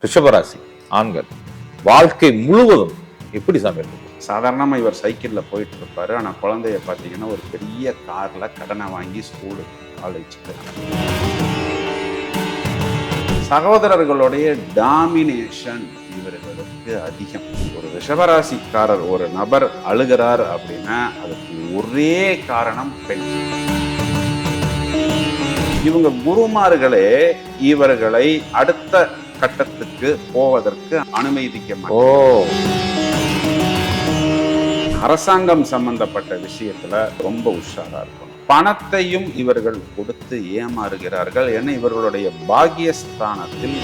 ரிஷபராசி ஆண்கள் வாழ்க்கை முழுவதும் எப்படி சாமி இருக்கு? சாதாரணமாக இவர் சைக்கிளில் போயிட்டு இருப்பாரு. ஆனால் குழந்தைய பார்த்தீங்கன்னா ஒரு பெரிய காரில் கடனை வாங்கி ஸ்கூலு காலேஜுக்கு. சகோதரர்களுடைய டாமினேஷன் இவர்களுக்கு அதிகம். ஒரு ரிஷபராசிக்காரர் ஒரு நபர் அழுகிறார் அப்படின்னா அதுக்கு ஒரே காரணம் பெண். இவங்க குருமார்களே இவர்களை அடுத்த கட்டத்துக்கு போவதற்கு அனுமதிக்க மாட்டாங்க. அரசாங்கம் சம்பந்தப்பட்ட விஷயத்துல ரொம்ப உஷாரா இருக்கும். பணத்தையும் இவர்கள் கொடுத்து ஏமாறுகிறார்கள். ஏன்னா இவர்களுடைய பாக்கியஸ்தானத்தில்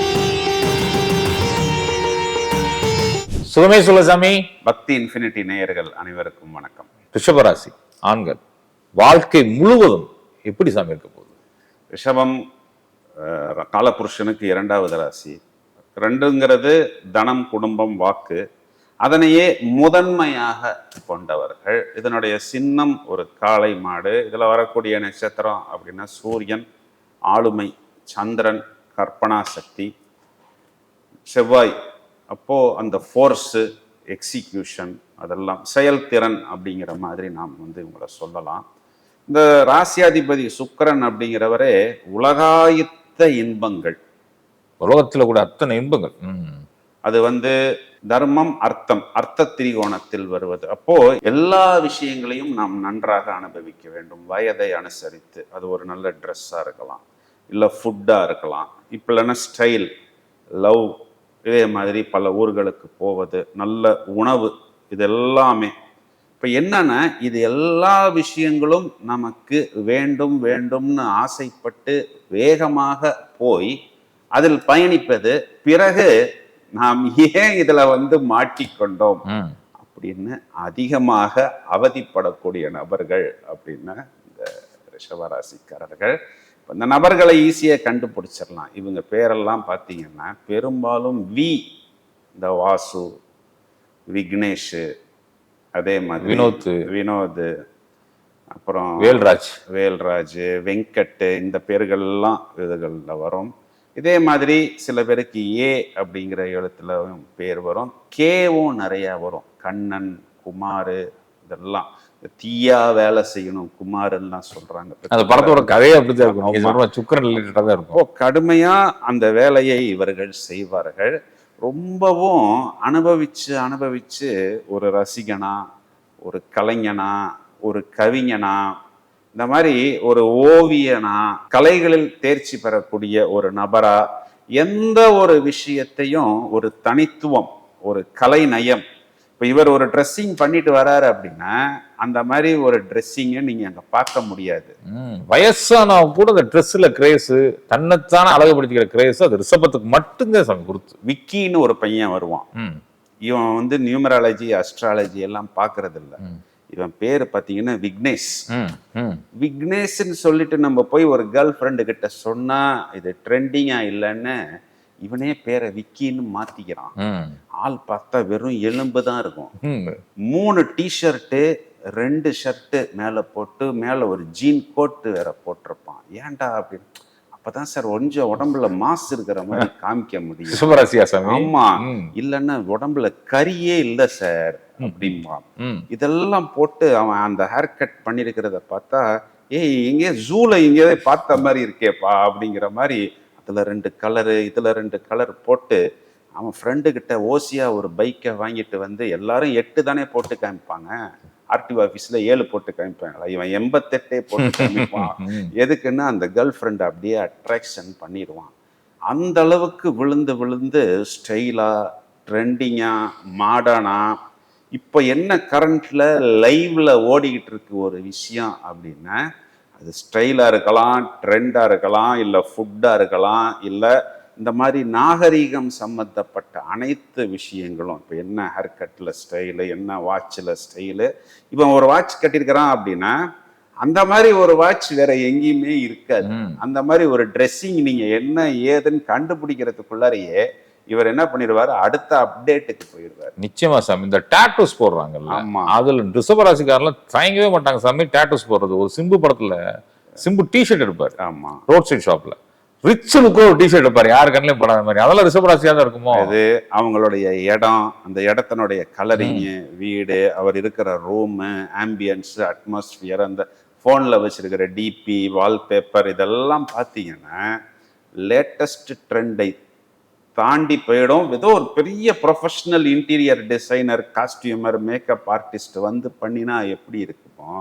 சுகமே சொல்ல சாமி. பக்தி இன்ஃபினிட்டி நேயர்கள் அனைவருக்கும் வணக்கம். ரிஷபராசி ஆண்கள் வாழ்க்கை முழுவதும் எப்படி சாமி இருக்க போகுது? ரிஷபம் காலபுருஷனுக்கு 2வது ராசி. 2ங்கிறது தனம், குடும்பம், வாக்கு. அதனையே முதன்மையாக கொண்டவர்கள். இதனுடைய சின்னம் ஒரு காளை மாடு. இதில் வரக்கூடிய நட்சத்திரம் அப்படின்னா சூரியன், ஆளுமை, சந்திரன், கற்பனா சக்தி, செவ்வாய். அப்போ அந்த ஃபோர்ஸு, எக்ஸிக்யூஷன், அதெல்லாம் செயல்திறன் அப்படிங்கிற மாதிரி நாம் இவங்களை சொல்லலாம். இந்த ராசியாதிபதி சுக்கிரன் அப்படிங்கிறவரே உலகாயுத்த இன்பங்கள், உலகத்துல கூட அத்தனை இன்பங்கள். அது தர்மம், அர்த்தம், அர்த்த திரிகோணத்தில் வருவது. அப்போ எல்லா விஷயங்களையும் நாம் நன்றாக அனுபவிக்க வேண்டும். வயதை அனுசரித்து அது ஒரு நல்ல ட்ரெஸ்ஸா இருக்கலாம், இல்லை ஃபுட்டா இருக்கலாம், இப்போ இல்லைன்னா ஸ்டைல், லவ், இதே மாதிரி பல ஊர்களுக்கு போவது, நல்ல உணவு, இது எல்லாமே. இப்போ என்னன்னா இது எல்லா விஷயங்களும் நமக்கு வேண்டும் வேண்டும்னு ஆசைப்பட்டு வேகமாக போய் அதில் பயணிப்பது. பிறகு நாம் ஏன் இதுல மாட்டிக்கொண்டோம் அப்படின்னு அதிகமாக அவதிப்படக்கூடிய நபர்கள் அப்படின்னா இந்த ரிஷபராசிக்காரர்கள். இந்த நபர்களை ஈஸியா கண்டுபிடிச்சிடலாம். இவங்க பேரெல்லாம் பார்த்தீங்கன்னா பெரும்பாலும் இந்த வாசு, விக்னேஷ், அதே மாதிரி வினோத், அப்புறம் வேல்ராஜ், வெங்கட், இந்த பேர்கள்லாம் இதுகளில் வரும். இதே மாதிரி சில பேருக்கு ஏ அப்படிங்கிற எழுத்துல பேர் வரும். கேவும் நிறைய வரும். கண்ணன், குமார், இதெல்லாம் தீயா வேலை செய்யணும் குமார்லாம் சொல்றாங்க. அந்த படத்தோட கதையை அப்படிதான் இருக்கும். சுக்கிரன் ரிலேட்டடா தான் இருக்கும். கடுமையா அந்த வேலையை இவர்கள் செய்வார்கள். ரொம்பவும் அனுபவிச்சு ஒரு ரசிகனா, ஒரு கலைஞனா, ஒரு கவிஞனா, இந்த மாதிரி ஒரு ஓவியனா, கலைகளில் தேர்ச்சி பெறக்கூடிய ஒரு நபரா, எந்த ஒரு விஷயத்தையும் ஒரு தனித்துவம், ஒரு கலை நயம். இப்போ இவர் ஒரு ட்ரெஸ்ஸிங் பண்ணிட்டு வராரு அப்படின்னா அந்த மாதிரி ஒரு ட்ரெஸ்ஸிங்கை நீங்க அங்க பார்க்க முடியாது. வயசான கூட அந்த ட்ரெஸ்ல கிரேஸ், தன்னைத்தான அழகுபடுத்திக்கிற கிரேஸ் அது ரிஷபத்துக்கு மட்டும்தான் சாமி கொடுத்து. விக்கின்னு ஒரு பையன் வருவான். இவன் நியூமராலஜி, அஸ்ட்ராலஜி எல்லாம் பாக்குறது இல்லை. இவன் பேரு பாத்தீங்கன்னா விக்னேஷ். விக்னேஷ்ன்னு சொல்லிட்டு நம்ம போய் ஒரு கேர்ள் ஃப்ரெண்டு கிட்ட சொன்னா இது ட்ரெண்டிங்கா இல்லைன்னு இவனே பேரை விக்கின்னு மாத்திக்கிறான். ஆள் பார்த்தா வெறும் எலும்பு தான் இருக்கும். 3 டிஷர்ட்டு, 2 ஷர்ட்டு மேல போட்டு, மேல ஒரு ஜீன் கோட்டு வேற போட்டிருப்பான். ஏன்டா அப்படின்னு. அப்பதான் சார் கொஞ்சம் உடம்புல மாசு இருக்கிற மாதிரி காமிக்க முடியும். ஆமா, இல்லைன்னா உடம்புல கரியே இல்லை சார் அப்படின்பா. இதெல்லாம் போட்டு அவன் அந்த ஹேர் கட் பண்ணிருக்கிறத பார்த்தா எங்கே ஜூல எங்கேயாவது பார்த்த மாதிரி இருக்கேப்பா அப்படிங்கிற மாதிரி. அதுல 2 கலரு, இதுல 2 கலர் போட்டு அவன் ஃப்ரெண்டு கிட்ட ஓசியா ஒரு பைக்கை வாங்கிட்டு எல்லாரும் 8 தானே போட்டு காமிப்பாங்க. ஆர்டிஓ ஆஃபீஸில் 7 போட்டு காமிப்பாங்களா? இவன் 88 போட்டு காமிப்பான். எதுக்குன்னா அந்த கேர்ள் ஃப்ரெண்டை அப்படியே அட்ராக்ஷன் பண்ணிடுவான். அந்த அளவுக்கு விழுந்து ஸ்டைலா, ட்ரெண்டிங்கா, மாடர்னா. இப்போ என்ன கரண்ட்ல லைவ்ல ஓடிக்கிட்டு இருக்கு ஒரு விஷயம் அப்படின்னா அது ஸ்டைலா இருக்கலாம், ட்ரெண்டா இருக்கலாம், இல்லை ஃபுட்டா இருக்கலாம், இல்லை இந்த மாதிரி நாகரீகம் சம்பந்தப்பட்ட அனைத்து விஷயங்களும். இப்போ என்ன ஹேர் கட்டில் ஸ்டைலு, என்ன வாட்சில் ஸ்டைலு. இவன் ஒரு வாட்ச் கட்டியிருக்கிறான் அப்படின்னா அந்த மாதிரி ஒரு வாட்ச் வேற எங்கேயுமே இருக்காது. அந்த மாதிரி ஒரு ட்ரெஸ்ஸிங் நீங்க என்ன ஏதுன்னு கண்டுபிடிக்கிறதுக்குள்ளாரையே இவர் என்ன பண்ணிடுவாரு, அடுத்த அப்டேட்டுக்கு போயிடுவார். நிச்சயமா சாமி. இந்த டாட்டூஸ் போடுறாங்கல்ல, அதுல ரிஷபராசிக்காரெல்லாம் தயங்கவே மாட்டாங்க சாமி டாட்டூஸ் போடுறது. ஒரு சிம்பு படத்துல சிம்பு டிஷர்ட் எடுப்பாரு. ஆமா, ரோட் சைட் ஷாப்ல ரிச் லுக்கோ ஒரு டிஷர்ட் வைப்பாரு, யாரு கண்ணிலையும் படாத மாதிரி. அதெல்லாம் ரிஷபராசியா தான் இருக்குமோ? அது அவங்களுடைய இடம், அந்த இடத்தினுடைய கலரிங்கு, வீடு, அவர் இருக்கிற ரூமு, ஆம்பியன்ஸ், அட்மாஸ்பியர், அந்த ஃபோனில் வச்சிருக்கிற டிபி, வால்பேப்பர், இதெல்லாம் பார்த்தீங்கன்னா லேட்டஸ்ட் ட்ரெண்டை தாண்டி போயிடும். ஏதோ ஒரு பெரிய professional interior designer, costumer, makeup artist வந்து பண்ணினா எப்படி இருக்குமோ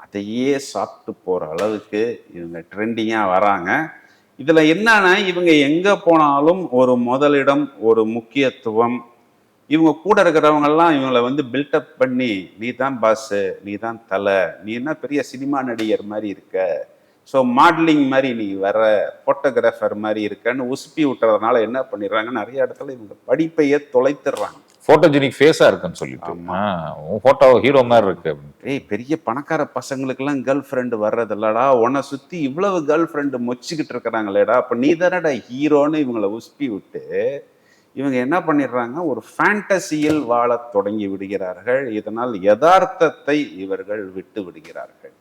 அதையே சாப்பிட்டு போகிற அளவுக்கு இவங்க ட்ரெண்டிங்காக வராங்க. இதில் என்னன்னா, இவங்க எங்கே போனாலும் ஒரு முதலிடம், ஒரு முக்கியத்துவம். இவங்க கூட இருக்கிறவங்கெல்லாம் இவங்களை வந்து பில்டப் பண்ணி, நீ தான் பாஸு, நீ தான் தலை, நீ என்ன பெரிய சினிமா நடிகர் மாதிரி இருக்க, ஸோ மாடலிங் மாதிரி நீ வர, ஃபோட்டோகிராஃபர் மாதிரி இருக்கன்னு உசுப்பி விட்டுறதுனால என்ன பண்ணிடுறாங்க, நிறைய இடத்துல இவங்க படிப்பையே தொலைத்துடுறாங்க. போட்டோஜெனிக் ஃபேஸா இருக்குன்னு சொல்லிட்டு, உன் போட்டோ ஹீரோ மாதிரி இருக்கு. ஏய், பெரிய பணக்கார பசங்களுக்கெல்லாம் கேர்ள் ஃப்ரெண்டு வர்றது இல்லடா, உன்னை சுத்தி இவ்வளவு கேர்ள் ஃப்ரெண்டு மொச்சிக்கிட்டு இருக்கிறாங்களேடா, அப்ப நீ தானடா ஹீரோன்னு இவங்களை உசுப்பி விட்டு இவங்க என்ன பண்ணிடுறாங்க, ஒரு ஃபேண்டசியில் வாழ தொடங்கி விடுகிறார்கள். இதனால் யதார்த்தத்தை இவர்கள் விட்டு விடுகிறார்கள்.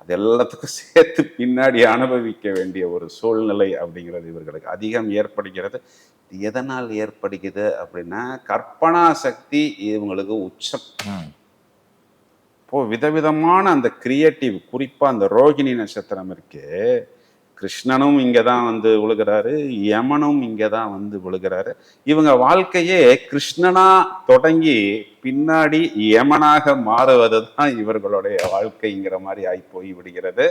அது எல்லாத்துக்கும் சேர்த்து பின்னாடி அனுபவிக்க வேண்டிய ஒரு சூழ்நிலை அப்படிங்கிறது இவர்களுக்கு அதிகம் ஏற்படுகிறது. எதனால் ஏற்படுகிறது அப்படின்னா, கற்பனா சக்தி இவங்களுக்கு உச்சம். இப்போ விதவிதமான அந்த கிரியேட்டிவ், குறிப்பா அந்த ரோகிணி நட்சத்திரம் இருக்கு, கிருஷ்ணனும் இங்கே தான் வந்து விழுகிறாரு, யமனும் இங்கே தான் வந்து விழுகிறாரு. இவங்க வாழ்க்கையே கிருஷ்ணனா தொடங்கி பின்னாடி யமனாக மாறுவது தான் இவர்களுடைய வாழ்க்கைங்கிற மாதிரி ஆகி போய் விடுகிறது.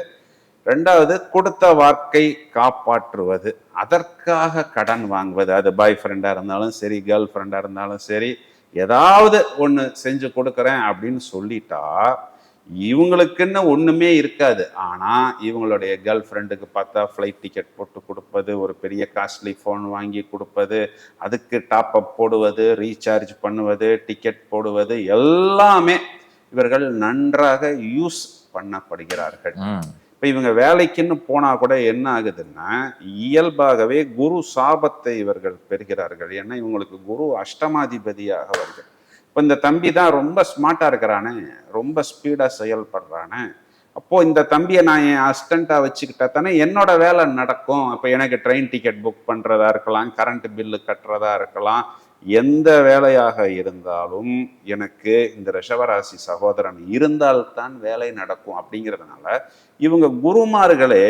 ரெண்டாவது, கொடுத்த வாக்கை காப்பாற்றுவது, அதற்காக கடன் வாங்குவது. அது பாய் ஃப்ரெண்டாக இருந்தாலும் சரி, கேர்ள் ஃப்ரெண்டாக இருந்தாலும் சரி, ஏதாவது ஒன்று செஞ்சு கொடுக்குறேன் அப்படின்னு சொல்லிட்டா இவங்களுக்குன்னு ஒண்ணுமே இருக்காது. ஆனா இவங்களுடைய கேர்ள் ஃப்ரெண்டுக்கு பார்த்தா ஃப்ளைட் டிக்கெட் போட்டு கொடுப்பது, ஒரு பெரிய காஸ்ட்லி ஃபோன் வாங்கி கொடுப்பது, அதுக்கு டாப் அப் போடுவது, ரீசார்ஜ் பண்ணுவது, டிக்கெட் போடுவது, எல்லாமே இவர்கள் நன்றாக யூஸ் பண்ணப்படுகிறார்கள். இப்ப இவங்க வேலைக்குன்னு போனா கூட என்ன ஆகுதுன்னா, இயல்பாகவே குரு சாபத்தை இவர்கள் பெறுகிறார்கள். ஏன்னா இவங்களுக்கு குரு அஷ்டமாதிபதியாக வருது. இப்போ இந்த தம்பி தான் ரொம்ப ஸ்மார்ட்டாக இருக்கிறானே, ரொம்ப ஸ்பீடாக செயல்படுறானே, அப்போது இந்த தம்பியை நான் என் அசிஸ்டண்ட்டாக வச்சுக்கிட்டா தானே என்னோட வேலை நடக்கும். அப்போ எனக்கு ட்ரெயின் டிக்கெட் புக் பண்ணுறதா இருக்கலாம், கரண்ட் பில்லு கட்டுறதா இருக்கலாம், எந்த வேலையாக இருந்தாலும் எனக்கு இந்த ரிஷபராசி சகோதரன் இருந்தால்தான் வேலை நடக்கும். அப்படிங்கிறதுனால இவங்க குருமார்களே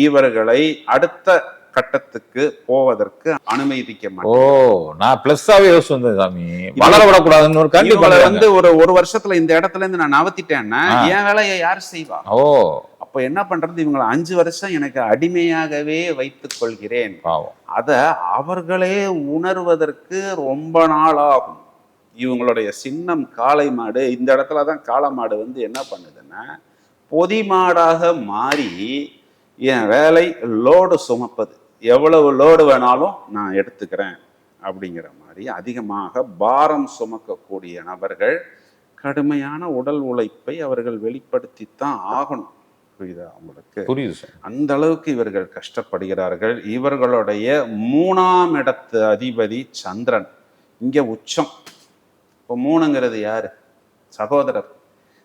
இவர்களை அடுத்த கட்டத்துக்கு போவதற்கு அனுமதிக்க மாட்டேன். ஓ, நான் பிளஸ்ஸாவே யோசிச்சு வந்தேன் சாமி, வளர விடக்கூடாதுன்னு ஒரு கண்டிப்பா வந்து ஒரு வருஷத்துல இந்த இடத்துல இருந்து நான் நவத்திட்டேன்னா என் வேலையை யார் செய்வா? ஓ, அப்ப என்ன பண்றது, இவங்களை 5 வருஷம் எனக்கு அடிமையாகவே வைத்துக் கொள்கிறேன். அத அவர்களே உணர்வதற்கு ரொம்ப நாள் ஆகும். இவங்களுடைய சின்னம் காளை மாடு. இந்த இடத்துலதான் காளை மாடு வந்து என்ன பண்ணுதுன்னா, பொதி மாடாக மாறி என் வேலை லோடு சுமப்பது, எவ்வளவு லோடு வேணாலும் நான் எடுத்துக்கிறேன் அப்படிங்கிற மாதிரி அதிகமாக பாரம் சுமக்கக்கூடிய நபர்கள் கடுமையான உடல் உழைப்பை அவர்கள் வெளிப்படுத்தித்தான் ஆகணும். புரியுதா உங்களுக்கு? புரியுது. அந்த அளவுக்கு இவர்கள் கஷ்டப்படுகிறார்கள். இவர்களுடைய 3ஆம் இடத்து அதிபதி சந்திரன் இங்க உச்சம். இப்போ 3ங்கிறது யாரு? சகோதரர்.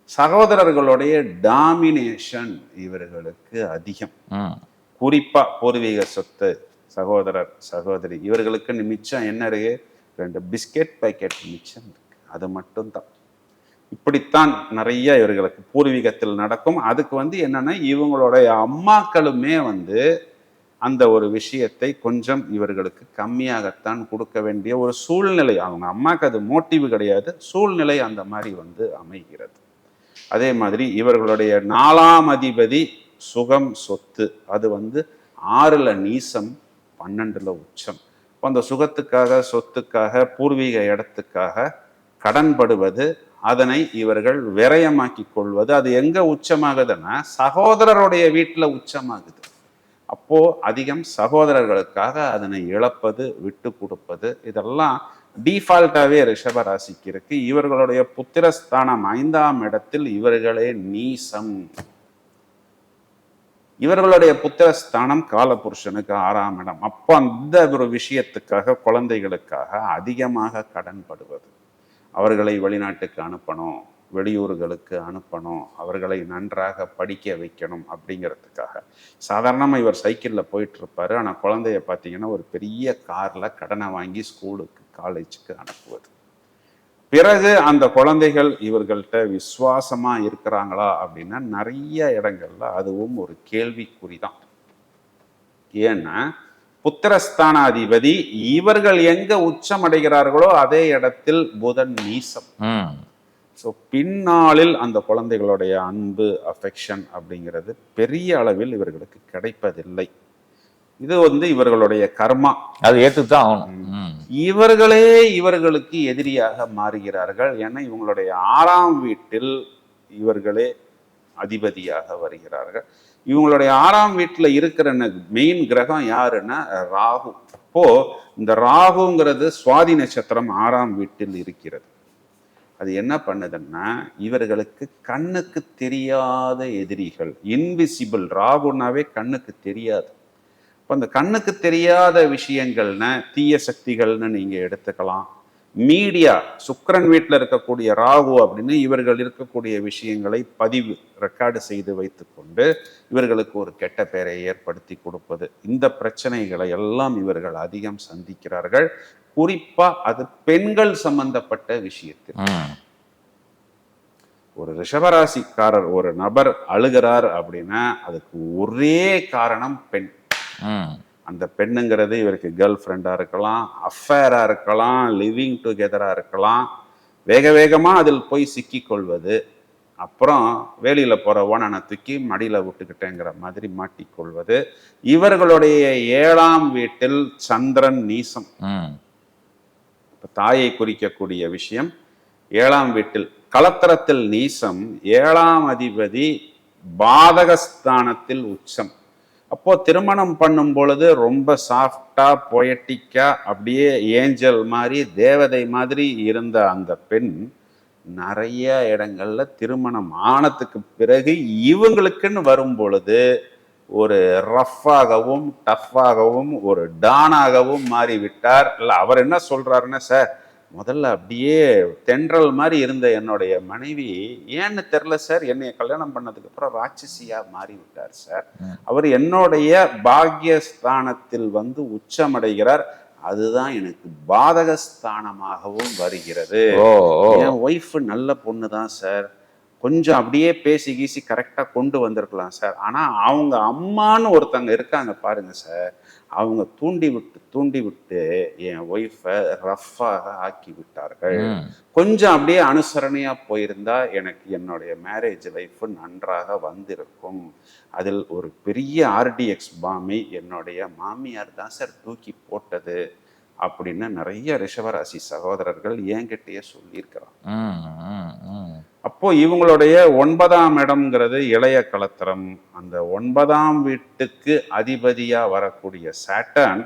சகோதரர்களுடைய டாமினேஷன் இவர்களுக்கு அதிகம். குறிப்பா பூர்வீக சொத்து, சகோதரர் சகோதரி, இவர்களுக்கு மிச்சம் என்ன இருக்கு? 2 பிஸ்கெட் பாக்கெட் மிச்சம் இருக்கு. அது மட்டும்தான். இப்படித்தான் நிறைய இவர்களுக்கு பூர்வீகத்தில் நடக்கும். அதுக்கு வந்து என்னன்னா, இவங்களுடைய அம்மாக்களுமே வந்து அந்த ஒரு விஷயத்தை கொஞ்சம் இவர்களுக்கு கம்மியாகத்தான் கொடுக்க வேண்டிய ஒரு சூழ்நிலை. அவங்க அம்மாக்கு அது மோட்டிவ் கிடையாது, சூழ்நிலை அந்த மாதிரி வந்து அமைகிறது. அதே மாதிரி இவர்களுடைய 4ஆம் அதிபதி சுகம் சொத்து, அது வந்து 6ல் நீசம், 12ல் உச்சம். அந்த சுகத்துக்காக, சொத்துக்காக, பூர்வீக இடத்துக்காக கடன்படுவது, அதனை இவர்கள் விரயமாக்கி கொள்வது. அது எங்க உச்சமாகுதுன்னா சகோதரருடைய வீட்டில் உச்சமாகுது. அப்போ அதிகம் சகோதரர்களுக்காக அதனை இழப்பது, விட்டு கொடுப்பது, இதெல்லாம் டிஃபால்ட்டாவே ரிஷப ராசிக்கு இருக்கு. இவர்களுடைய புத்திரஸ்தானம் 5ஆம் இடத்தில் இவர்களே நீசம். இவர்களுடைய புத்திரஸ்தானம் காலபுருஷனுக்கு 6ஆம் இடம். அப்போ அந்த ஒரு விஷயத்துக்காக, குழந்தைகளுக்காக அதிகமாக கடன்படுவது, அவர்களை வெளிநாட்டுக்கு அனுப்பணும், வெளியூர்களுக்கு அனுப்பணும், அவர்களை நன்றாக படிக்க வைக்கணும் அப்படிங்கிறதுக்காக. சாதாரணமாக இவர் சைக்கிளில் போயிட்டு இருப்பாரு, ஆனால் குழந்தைய பார்த்தீங்கன்னா ஒரு பெரிய காரில் கடனை வாங்கி ஸ்கூலுக்கு காலேஜுக்கு அனுப்புவது. பிறகு அந்த குழந்தைகள் இவர்கள்ட்ட விசுவாசமா இருக்கிறாங்களா அப்படின்னா நிறைய இடங்கள்ல அதுவும் ஒரு கேள்விக்குறி தான். ஏன்னா புத்திரஸ்தானாதிபதி இவர்கள் எங்க உச்சம் அடைகிறார்களோ அதே இடத்தில் புதன் நீசம். ஸோ பின்னாளில் அந்த குழந்தைகளுடைய அன்பு, அஃபெக்ஷன் அப்படிங்கிறது பெரிய அளவில் இவர்களுக்கு கிடைப்பதில்லை. இது இவர்களுடைய கர்மா, அது ஏற்றுத்தான் ஆகணும். இவர்களே இவர்களுக்கு எதிரியாக மாறுகிறார்கள். ஏன்னா இவங்களுடைய 6ஆம் வீட்டில் இவர்களே அதிபதியாக வருகிறார்கள். இவங்களுடைய 6ஆம் வீட்டில் இருக்கிற மெயின் கிரகம் யாருன்னா ராகு. இப்போ இந்த ராகுங்கிறது சுவாதி நட்சத்திரம் 6ஆம் வீட்டில் இருக்கிறது. அது என்ன பண்ணுதுன்னா இவர்களுக்கு கண்ணுக்கு தெரியாத எதிரிகள், இன்விசிபிள். ராகுனாவே கண்ணுக்கு தெரியாது. இப்போ அந்த கண்ணுக்கு தெரியாத விஷயங்கள்னு தீய சக்திகள்னு நீங்க எடுத்துக்கலாம். மீடியா, சுக்கிரன் வீட்டில் இருக்கக்கூடிய ராகு அப்படின்னு இவர்கள் இருக்கக்கூடிய விஷயங்களை பதிவு ரெக்கார்டு செய்து வைத்துக்கொண்டு இவர்களுக்கு ஒரு கெட்ட பெயரை ஏற்படுத்தி கொடுப்பது, இந்த பிரச்சனைகளை எல்லாம் இவர்கள் அதிகம் சந்திக்கிறார்கள். குறிப்பா அது பெண்கள் சம்பந்தப்பட்ட விஷயத்தில். ஒரு ரிஷபராசிக்காரர் ஒரு நபர் அழுகிறார் அப்படின்னா அதுக்கு ஒரே காரணம் பெண். அந்த பெண்ணுங்கிறது இவருக்கு கேர்ள் ஃப்ரெண்டா இருக்கலாம், அஃபேரா இருக்கலாம், லிவிங் டுகெதரா இருக்கலாம். வேக வேகமா அதில் போய் சிக்கி கொள்வது, அப்புறம் வேலியில போற ஓனனை தூக்கி மடியில விட்டுக்கிட்டேங்கிற மாதிரி மாட்டிக்கொள்வது. இவர்களுடைய 7ஆம் வீட்டில் சந்திரன் நீசம். இப்ப தாயை குறிக்கக்கூடிய விஷயம் 7ஆம் வீட்டில் களத்திரத்தில் நீசம், 7ஆம் அதிபதி பாதகஸ்தானத்தில் உச்சம். அப்போ திருமணம் பண்ணும் பொழுது ரொம்ப சாஃப்டா, பொயட்டிக்கா, அப்படியே ஏஞ்சல் மாதிரி, தேவதை மாதிரி இருந்த அந்த பெண் நிறைய இடங்கள்ல திருமணம் ஆனதுக்கு பிறகு இவங்களுக்குன்னு வரும் பொழுது ஒரு ரஃப்பாகவும் டஃப்பாகவும் ஒரு டானாகவும் மாறிவிட்டார். இல்லை, அவர் என்ன சொல்றாருன்னா, சார் முதல்ல அப்படியே தென்றல் மாதிரி இருந்த என்னுடைய மனைவி ஏன்னு தெரில சார், என்னைய கல்யாணம் பண்ணதுக்கு அப்புறம் ராட்சசியா மாறி விட்டார் சார். அவர் என்னுடைய பாக்யஸ்தானத்தில் உச்சமடைகிறார், அதுதான் எனக்கு பாதகஸ்தானமாகவும் வருகிறது. என் ஒய்ஃப் நல்ல பொண்ணு தான் சார், கொஞ்சம் அப்படியே பேசி கீசி கரெக்டா கொண்டு வந்திருக்கலாம் சார். ஆனா அவங்க அம்மான்னு ஒருத்தங்க இருக்காங்க பாருங்க சார், அவங்க தூண்டி விட்டு என் ஒய்ஃபை ரஃப்பாக ஆக்கி விட்டார்கள். கொஞ்சம் அப்படியே அனுசரணையா போயிருந்தா எனக்கு என்னுடைய மேரேஜ் லைஃப் நன்றாக வந்திருக்கும். அதில் ஒரு பெரிய ஆர்டிஎக்ஸ் பாமை என்னுடைய மாமியார் தான் சார் தூக்கி போட்டது அப்படின்னு நிறைய ரிஷபராசி சகோதரர்கள் என்கிட்டயே சொல்லியிருக்கிறாங்க. அப்போ இவங்களுடைய 9ஆம் இடம்ங்கிறது இளைய களத்திரம். அந்த 9ஆம் வீட்டுக்கு அதிபதியா வரக்கூடிய சாட்டர்ன்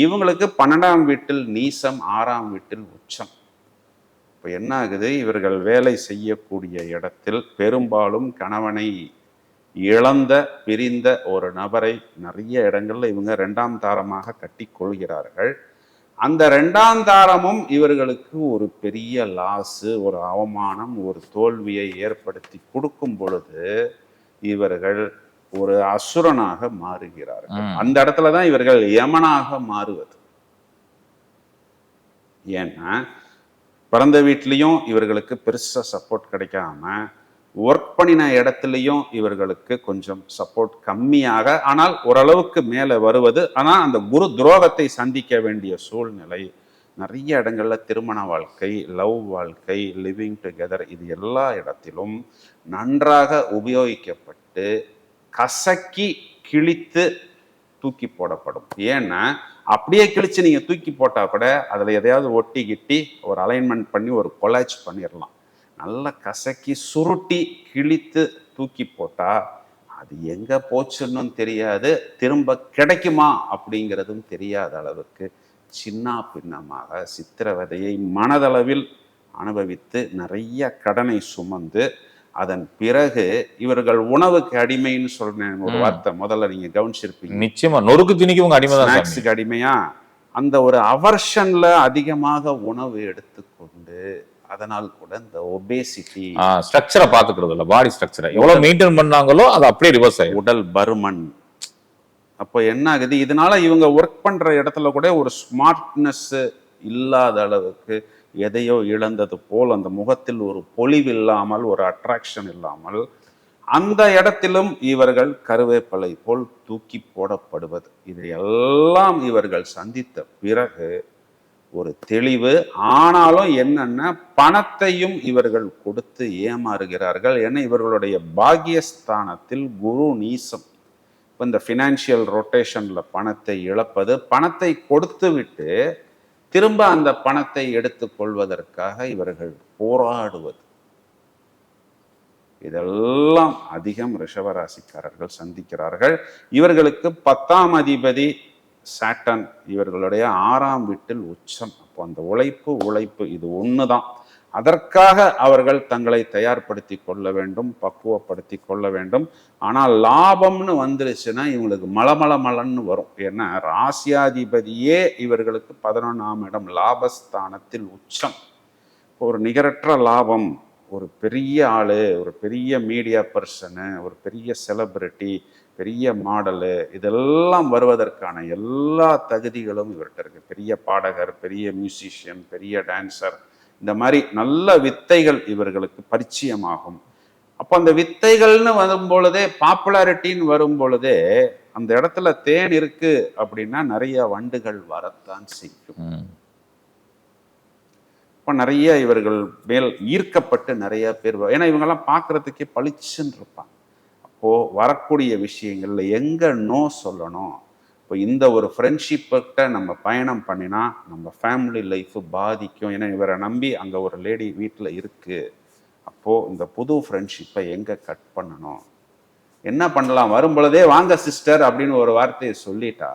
இவங்களுக்கு 12ஆம் வீட்டில் நீசம், 6ஆம் வீட்டில் உச்சம். இப்போ என்ன ஆகுது, இவர்கள் வேலை செய்யக்கூடிய இடத்தில் பெரும்பாலும் கணவனை இழந்த, பிரிந்த ஒரு நபரை நிறைய இடங்கள்ல இவங்க 2ஆம் தாரமாக கட்டி கொள்கிறார்கள். அந்த 2ஆம் தாரமும் இவர்களுக்கு ஒரு பெரிய லாஸு, ஒரு அவமானம், ஒரு தோல்வியை ஏற்படுத்தி கொடுக்கும் பொழுது இவர்கள் ஒரு அசுரனாக மாறுகிறார்கள். அந்த இடத்துலதான் இவர்கள் யமனாக மாறுவது. ஏன்னா பிறந்த வீட்லயும் இவர்களுக்கு பெருசா சப்போர்ட் கிடைக்காம, ஒர்க் பண்ணின இடத்துலையும் இவர்களுக்கு கொஞ்சம் சப்போர்ட் கம்மியாக, ஆனால் ஓரளவுக்கு மேலே வருவது. ஆனால் அந்த குரு துரோகத்தை சந்திக்க வேண்டிய சூழ்நிலை. நிறைய இடங்கள்ல திருமண வாழ்க்கை, லவ் வாழ்க்கை, லிவிங் டுகெதர், இது எல்லா இடத்திலும் நன்றாக உபயோகிக்கப்பட்டு கசக்கி கிழித்து தூக்கி போடப்படும். ஏன்னா அப்படியே கிழிச்சு நீங்க தூக்கி போட்டா கூட அதுல எதையாவது ஒட்டி கிட்டி ஒரு அலைன்மெண்ட் பண்ணி ஒரு கொலாச் பண்ணிடலாம். நல்லா கசக்கி சுருட்டி கிழித்து தூக்கி போட்டா அது எங்க போச்சுன்னு தெரியாது, திரும்ப கிடைக்குமா அப்படிங்கிறதும் தெரியாத அளவுக்கு சின்ன பின்னமாக சித்திரவதையை மனதளவில் அனுபவித்து நிறைய கடனை சுமந்து, அதன் பிறகு இவர்கள் உணவுக்கு அடிமைன்னு சொல்றேன் ஒரு வார்த்தை முதல்ல நீங்க கவனிச்சிருப்பீங்க. நிச்சயமா நொறுக்கு திணிக்கு ஸ்நாக்ஸுக்கு அடிமையா அந்த ஒரு அவர்ஷன்ல அதிகமாக உணவு எடுத்துக்கொண்டு அதனால் கூட இந்த ஒபேசிட்டி, ஸ்ட்ரக்சரை பாத்துக்கிறது இல்ல, பாடி ஸ்ட்ரக்சரை எவ்வளவு மெயின்டைன் பண்ணாங்களோ அது அப்படியே ரிவர்ஸ் ஆயிடும். உடல் பருமன். அப்போ என்ன ஆகுது, இதனால இவங்க ஒர்க் பண்ற இடத்துல கூட ஒரு ஸ்மார்ட்னஸ் இல்லாத அளவுக்கு, எதையோ இழந்தது போல் அந்த முகத்தில் ஒரு பொலிவு இல்லாமல், ஒரு அட்ராக்ஷன் இல்லாமல், அந்த இடத்திலும் இவர்கள் கருவேப்பிலை போல் தூக்கி போடப்படுவது. இதையெல்லாம் இவர்கள் சந்தித்த பிறகு ஒரு தெளிவு. ஆனாலும் என்னன்னா, பணத்தையும் இவர்கள் கொடுத்து ஏமாறுகிறார்கள். ஏன்னா இவர்களுடைய பாக்கியஸ்தானத்தில் குரு நீசம். இப்போ இந்த ஃபினான்ஷியல் ரொட்டேஷன்ல பணத்தை இழப்பது, பணத்தை கொடுத்து விட்டு திரும்ப அந்த பணத்தை எடுத்துக் கொள்வதற்காக இவர்கள் போராடுவது, இதெல்லாம் அதிகம் ரிஷபராசிக்காரர்கள் சந்திக்கிறார்கள். இவர்களுக்கு 10ஆம் அதிபதி சாட்டன் இவர்களுடைய 6ஆம் வீட்டில் உச்சம். அப்போ அந்த உழைப்பு இது ஒண்ணுதான். அதற்காக அவர்கள் தங்களை தயார்படுத்தி கொள்ள வேண்டும், பக்குவப்படுத்தி கொள்ள வேண்டும். ஆனால் லாபம்னு வந்துருச்சுன்னா இவங்களுக்கு மலமலன்னு வரும். ஏன்னா ராசியாதிபதியே இவர்களுக்கு 11ஆம் இடம் லாபஸ்தானத்தில் உச்சம். ஒரு நிகரற்ற லாபம், ஒரு பெரிய ஆளு, ஒரு பெரிய மீடியா பர்சனு, ஒரு பெரிய செலிபிரிட்டி, பெரிய மாடலு, இதெல்லாம் வருவதற்கான எல்லா தகுதிகளும் இவர்கிட்ட இருக்கு. பெரிய பாடகர், பெரிய மியூசிஷியன், பெரிய டான்சர், இந்த மாதிரி நல்ல வித்தைகள் இவர்களுக்கு பரிச்சயமாகும். அப்போ அந்த வித்தைகள்னு வரும் பொழுதே, பாப்புலாரிட்டின்னு வரும் பொழுதே, அந்த இடத்துல தேன் இருக்கு அப்படின்னா நிறைய வண்டுகள் வரத்தான் செய்யும். இப்போ நிறைய இவர்கள் மேல் ஈர்க்கப்பட்டு நிறைய பேர், ஏன்னா இவங்கெல்லாம் பார்க்கறதுக்கே பளிச்சுன்னு இருப்பாங்க. அப்போ வரக்கூடிய விஷயங்கள்ல எங்க நோ சொல்லணும். இப்போ இந்த ஒரு ஃப்ரெண்ட்ஷிப்கிட்ட நம்ம பயணம் பண்ணினா நம்ம ஃபேமிலி லைஃப் பாதிக்கும். ஏன்னா இவரை நம்பி அங்க ஒரு லேடி வீட்டில் இருக்கு. அப்போ இந்த புது ஃப்ரெண்ட்ஷிப்பை எங்க கட் பண்ணணும், என்ன பண்ணலாம்? வரும் பொழுதே வாங்க சிஸ்டர் அப்படின்னு ஒரு வார்த்தையை சொல்லிட்டா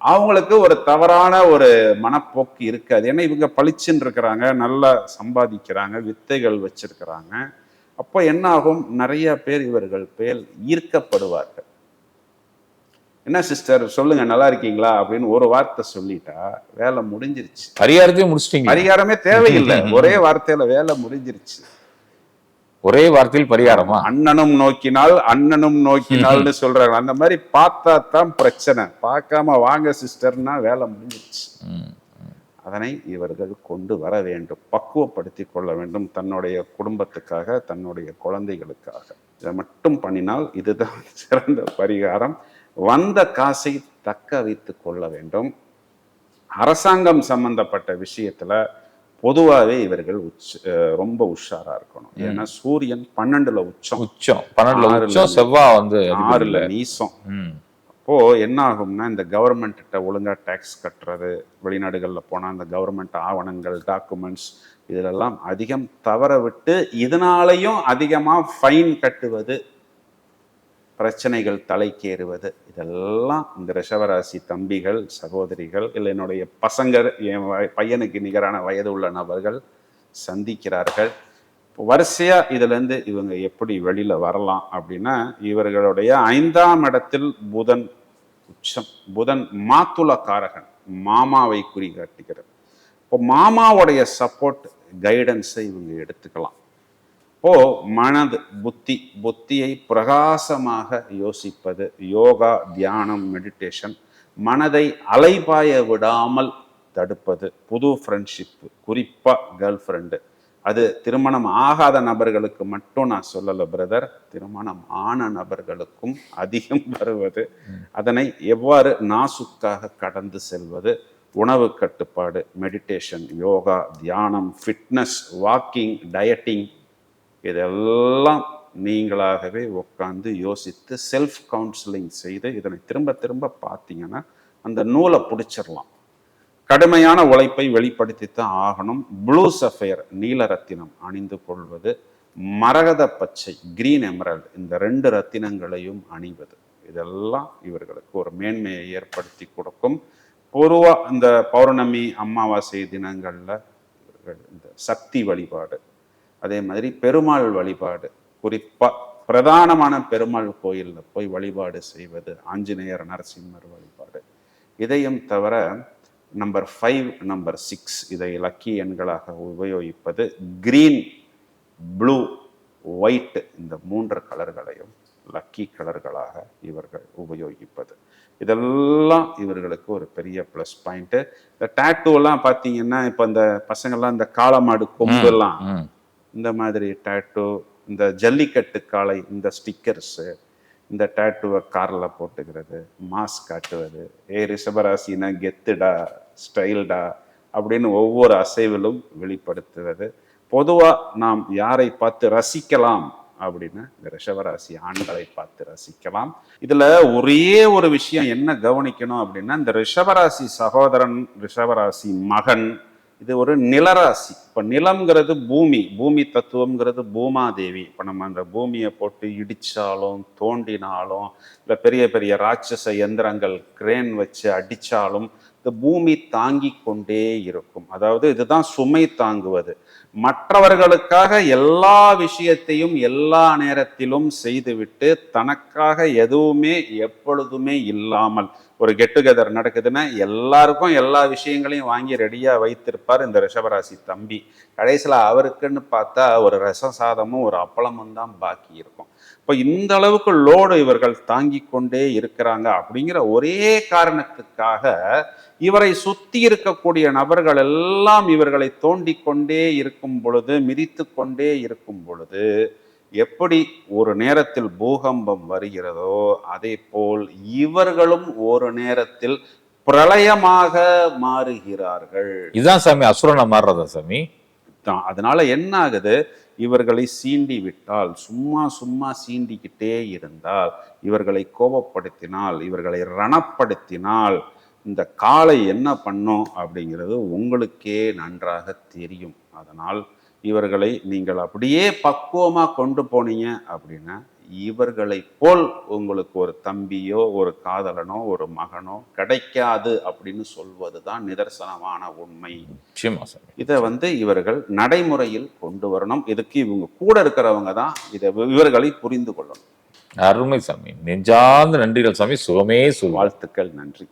அவங்களுக்கு ஒரு தவறான ஒரு மனப்போக்கு இருக்காது. ஏன்னா இவங்க பளிச்சுன்னு இருக்கிறாங்க, நல்லா சம்பாதிக்கிறாங்க, வித்தைகள் வச்சிருக்கிறாங்க. அப்போ என்ன ஆகும், நிறைய பேர் இவர்கள் பேர் ஈர்க்கப்படுவார்கள். என்ன சிஸ்டர் சொல்லுங்க, நல்லா இருக்கீங்களா அப்படின்னு ஒரு வார்த்தை சொல்லிட்டா வேலை முடிஞ்சிருச்சு. பரிகாரத்தையும் முடிச்சிட்டீங்க, பரிகாரமே தேவையில்லை, ஒரே வார்த்தையில வேலை முடிஞ்சிருச்சு. ஒரே வார்த்தையில் பரிகாரமா? அண்ணனும் நோக்கினால்னு சொல்றாங்க. அந்த மாதிரி பார்த்தா தான் பிரச்சனை. பார்க்காம வாங்க சிஸ்டர்னா வேலை முடிஞ்சிருச்சு. அதனை இவர்கள் கொண்டு வர வேண்டும், பக்குவப்படுத்தி கொள்ள வேண்டும், தன்னுடைய குடும்பத்துக்காக, தன்னுடைய குழந்தைகளுக்காக. இதை மட்டும் பண்ணினால் இதுதான் சிறந்த பரிகாரம். வந்த காசை தக்க வைத்து கொள்ள வேண்டும். அரசாங்கம் சம்பந்தப்பட்ட விஷயத்துல பொதுவாகவே இவர்கள் ரொம்ப உஷாரா இருக்கணும். ஏன்னா சூரியன் 12ல உச்சம், 12ல உச்சம், செவ்வாய் வந்து 6ல நீசம். அப்போ என்ன ஆகும்னா, இந்த கவர்மெண்ட்ட ஒழுங்கா டேக்ஸ் கட்டுறது, வெளிநாடுகள்ல போனா அந்த கவர்மெண்ட் ஆவணங்கள், டாக்குமெண்ட்ஸ், இதிலெல்லாம் அதிகம் தவற விட்டு இதனாலையும் அதிகமா ஃபைன் கட்டுவது, பிரச்சனைகள் தலைக்கேறுவது, இதெல்லாம் இந்த ரிஷபராசி தம்பிகள், சகோதரிகள், இல்லை என்னுடைய பசங்க, என் பையனுக்கு நிகரான வயது உள்ள நபர்கள் சந்திக்கிறார்கள். வரிசையா இதுல இருந்து இவங்க எப்படி வெளியில வரலாம் அப்படின்னா, இவர்களுடைய 5ஆம் இடத்தில் புதன் உச்சம். புதன் மாத்துள காரகன், மாமாவை குறிகாட்டுகிறது. இப்போ மாமாவுடைய சப்போர்ட், கைடன்ஸை இவங்க எடுத்துக்கலாம். இப்போ மனது, புத்தியை பிரகாசமாக யோசிப்பது, யோகா, தியானம், மெடிடேஷன், மனதை அலைபாய விடாமல் தடுப்பது, புது ஃப்ரெண்ட்ஷிப், குறிப்பா கேர்ள் ஃப்ரெண்டு. அது திருமணம் ஆகாத நபர்களுக்கு மட்டும் நான் சொல்லலை பிரதர், திருமணம் ஆன நபர்களுக்கும் அதிகம் வருவது. அதனை எவ்வாறு நாசுக்காக கடந்து செல்வது, உணவு கட்டுப்பாடு, மெடிடேஷன், யோகா, தியானம், ஃபிட்னஸ், வாக்கிங், டயட்டிங், இதெல்லாம் நீங்களாகவே உட்காந்து யோசித்து செல்ஃப் கவுன்சிலிங் செய்து இதனை திரும்ப திரும்ப பார்த்தீங்கன்னா அந்த நூலை பிடிச்சிடலாம். கடுமையான உழைப்பை வெளிப்படுத்தித்தான் ஆகணும். ப்ளூ சஃபயர், நீல ரத்தினம் அணிந்து கொள்வது, மரகத பச்சை, கிரீன் எமரல்ட், இந்த 2 ரத்தினங்களையும் அணிவது, இதெல்லாம் இவர்களுக்கு ஒரு மேன்மையை ஏற்படுத்தி கொடுக்கும். பொதுவாக இந்த பௌர்ணமி, அமாவாசை தினங்கள்ல இவர்கள் இந்த சக்தி வழிபாடு, அதே மாதிரி பெருமாள் வழிபாடு, குறிப்பா பிரதானமான பெருமாள் கோயில்ல போய் வழிபாடு செய்வது, ஆஞ்சநேயர், நரசிம்மர் வழிபாடு. இதையும் தவிர நம்பர் 5, நம்பர் 6 இதை லக்கி எண்களாக உபயோகிப்பது. கிரீன், ப்ளூ, ஒயிட் இந்த 3 கலர்களையும் லக்கி கலர்களாக இவர்கள் உபயோகிப்பது. இதெல்லாம் இவர்களுக்கு ஒரு பெரிய ப்ளஸ் பாயிண்ட்டு. இந்த டேட்டூலாம் பார்த்தீங்கன்னா இப்போ இந்த பசங்கள்லாம் இந்த காளமாடு கொம்பெல்லாம் இந்த மாதிரி டேட்டூ, இந்த ஜல்லிக்கட்டு காளை இந்த ஸ்டிக்கர்ஸு, இந்த டேட்டூவை காரில் போட்டுக்கிறது, மாஸ்க் காட்டுவது, ரிஷபராசினா கெத்துடா ஸ்டைல்டா அப்படின்னு ஒவ்வொரு அசைவிலும் வெளிப்படுத்துவது. பொதுவாக நாம் யாரை பார்த்து ரசிக்கலாம் அப்படின்னா இந்த ரிஷபராசி ஆண்களை பார்த்து ரசிக்கலாம். இதுல ஒரே ஒரு விஷயம் என்ன கவனிக்கணும் அப்படின்னா, இந்த ரிஷபராசி சகோதரன், ரிஷபராசி மகன், இது ஒரு நிலராசி. இப்ப நிலம்ங்கிறது பூமி, பூமி தத்துவம்ங்கிறது பூமாதேவி. இப்ப நம்ம அந்த பூமியை போட்டு இடிச்சாலும் தோண்டினாலும் இல்ல பெரிய பெரிய ராட்சச எந்திரங்கள் கிரேன் வச்சு அடிச்சாலும் இந்த பூமி தாங்கி கொண்டே இருக்கும். அதாவது இதுதான் சுமை தாங்குவது. மற்றவர்களுக்காக எல்லா விஷயத்தையும் எல்லா நேரத்திலும் செய்துவிட்டு தனக்காக எதுவுமே எப்பொழுதுமே இல்லாமல், ஒரு கெட் டுகெதர் நடக்குதுன்னா எல்லாருக்கும் எல்லா விஷயங்களையும் வாங்கி ரெடியா வைத்திருப்பார் இந்த ரிஷபராசி தம்பி. கடைசியில் அவருக்குன்னு பார்த்தா ஒரு ரசம் சாதமும் ஒரு அப்பளமும் தான் பாக்கி இருக்கும். இப்போ இந்த அளவுக்கு லோடு இவர்கள் தாங்கி கொண்டே இருக்கிறாங்க அப்படிங்கிற ஒரே காரணத்துக்காக இவரை சுத்தி இருக்கக்கூடிய நபர்கள் எல்லாம் இவர்களை தோண்டி கொண்டே இருக்கும் பொழுது, மிதித்து கொண்டே இருக்கும் பொழுது, எப்படி ஒரு நேரத்தில் பூகம்பம் வருகிறதோ அதே போல் இவர்களும் ஒரு நேரத்தில் பிரளயமாக மாறுகிறார்கள். இதுதான் சாமி அசுரனை மாறுறதா சாமி? அதனால என்ன ஆகுது, இவர்களை சீண்டி விட்டால், சும்மா சும்மா சீண்டிக்கிட்டே இருந்தால், இவர்களை கோபப்படுத்தினால், இவர்களை ரணப்படுத்தினால் இந்த காளை என்ன பண்ணும் அப்படிங்கிறது உங்களுக்கே நன்றாக தெரியும். அதனால் இவர்களை நீங்கள் அப்படியே பக்குவமா கொண்டு போனீங்க அப்படின்னா இவர்களை போல் உங்களுக்கு ஒரு தம்பியோ ஒரு காதலனோ ஒரு மகனோ கிடைக்காது அப்படின்னு சொல்வதுதான் நிதர்சனமான உண்மை. இதை இவர்கள் நடைமுறையில் கொண்டு வரணும். இதுக்கு இவங்க கூட இருக்கிறவங்க தான் இவர்களை புரிந்து கொள்ளணும். அருமை சாமி, நெஞ்சார்ந்த நன்றிகள் சாமி. சுகமே வாழ்த்துக்கள், நன்றி.